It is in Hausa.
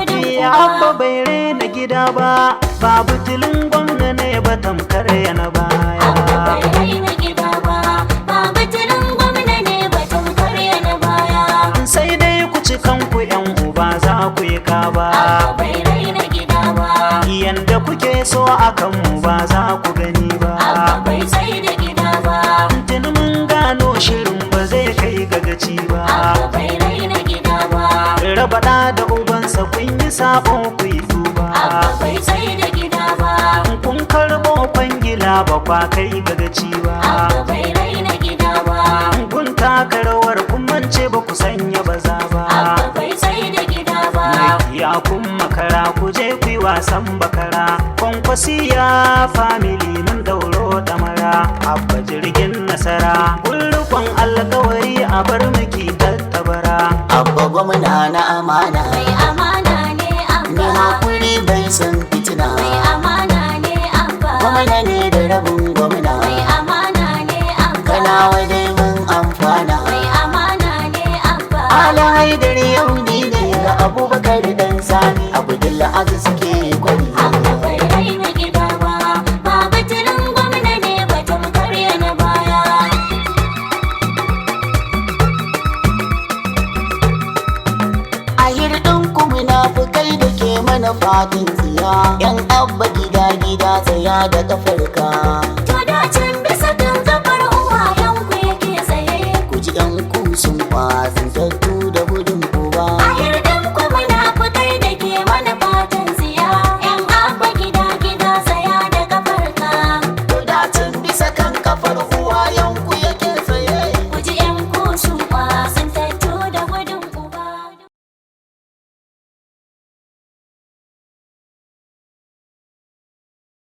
Ya abba bai raina gida ba, babu tilin gwamna ne ba tamkar yana baya. Abba bai raina gida ba, babu tilin gwamna ne ba tamkar yana baya. Sai dai ku ci kanku yan uba za ku yi kaba. Abba bai raina gida ba, Yanda kuke so a kanmu ba za ku gani ba. Abba bai sai da gida ba, Tuni mun gano shirin ba zai kai ga gaci ba. Abba bai raina gida ba, Raba ɗa da ubansa kun yi sabon ku yi duba. Abba bai sai da gida ba, Kun karɓo kwangila ba kwa kai ga gaci ba. Abba bai raina gida ba, Kun taka rawar kun mance ba ku sanya baza ba. Abba bai sai da gida ba, Ya kun makara ku je ku yi wasan bakara. Kwankwasiya family mun dauro damara. Abba jirgin nasara. Kun rikon alkawari a bar miki tattabara. Abba gwamna na amana, mai amana ne mai Abba, hakuri bai san fitina. mai amana ne Abba, Gwamna ne da rabin gwamna, mai amana ne Abba, kana wadai mun amfana. mai amana ne Abba. Ala haidar yau ni ne ga Abubakar dan Sani, Abdullah Aziz ke kwari. Abba bai raina gida ba, babu tilin gwamna ne ba tamkar yana baya. A hirɗin ku munafukai da ke mana fadin tsiya, yan abba gida gida tsaya da kafarka.